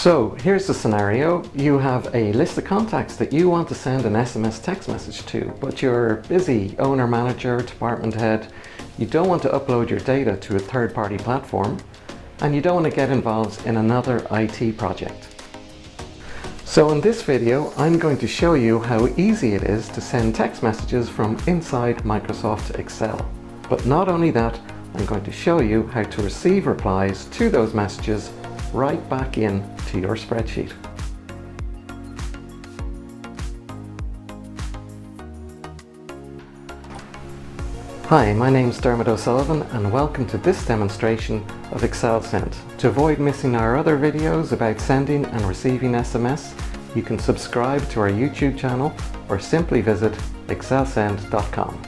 So here's the scenario. You have a list of contacts that you want to send an SMS text message to, but you're busy, owner, manager, department head. You don't want to upload your data to a third-party platform, and you don't want to get involved in another IT project. So in this video, I'm going to show you how easy it is to send text messages from inside Microsoft Excel. But not only that, I'm going to show you how to receive replies to those messages right back in to your spreadsheet. Hi, my name's Dermot O'Sullivan and welcome to this demonstration of ExcelSend. To avoid missing our other videos about sending and receiving SMS, you can subscribe to our YouTube channel or simply visit excelsend.com.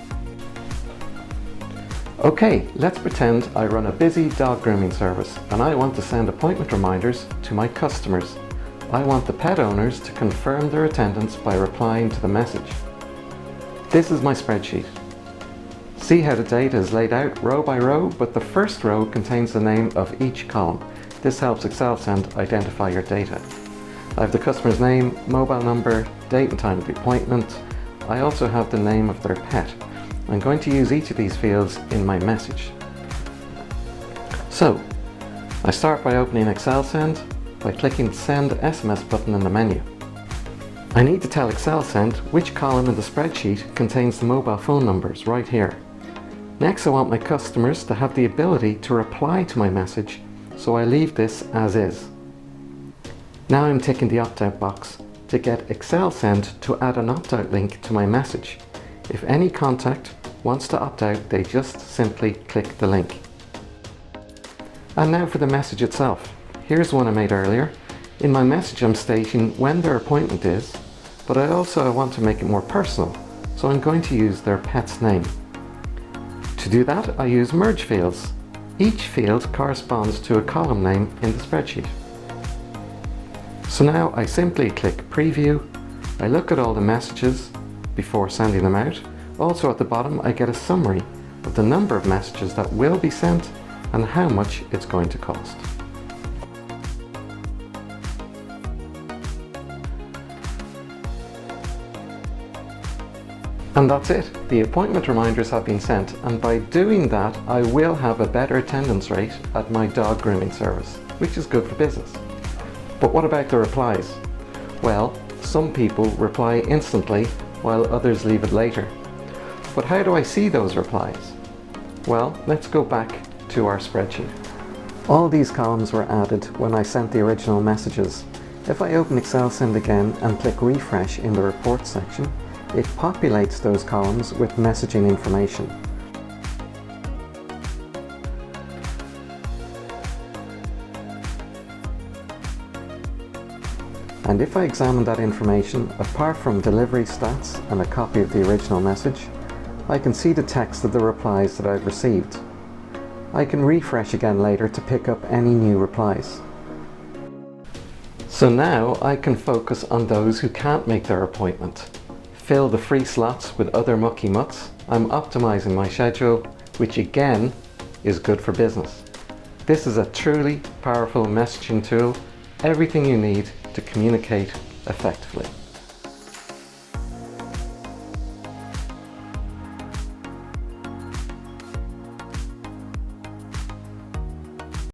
Okay, let's pretend I run a busy dog grooming service and I want to send appointment reminders to my customers. I want the pet owners to confirm their attendance by replying to the message. This is my spreadsheet. See how the data is laid out row by row, but the first row contains the name of each column. This helps ExcelSend identify your data. I have the customer's name, mobile number, date and time of the appointment. I also have the name of their pet. I'm going to use each of these fields in my message. So, I start by opening ExcelSend by clicking the Send SMS button in the menu. I need to tell ExcelSend which column in the spreadsheet contains the mobile phone numbers right here. Next, I want my customers to have the ability to reply to my message, so I leave this as is. Now I'm ticking the opt-out box to get ExcelSend to add an opt-out link to my message. If any contact wants to opt out, they just simply click the link. And now for the message itself. Here's one I made earlier. In my message I'm stating when their appointment is, but I also want to make it more personal, so I'm going to use their pet's name. To do that, I use merge fields. Each field corresponds to a column name in the spreadsheet. So now I simply click preview. I look at all the messages before sending them out. Also at the bottom I get a summary of the number of messages that will be sent and how much it's going to cost. And that's it. The appointment reminders have been sent, and by doing that I will have a better attendance rate at my dog grooming service, which is good for business. But what about the replies? Well, some people reply instantly while others leave it later. But how do I see those replies? Well, let's go back to our spreadsheet. All these columns were added when I sent the original messages. If I open ExcelSend again and click refresh in the report section, it populates those columns with messaging information. And if I examine that information, apart from delivery stats and a copy of the original message, I can see the text of the replies that I've received. I can refresh again later to pick up any new replies. So now I can focus on those who can't make their appointment. Fill the free slots with other mucky mutts. I'm optimizing my schedule, which again is good for business. This is a truly powerful messaging tool, everything you need to communicate effectively.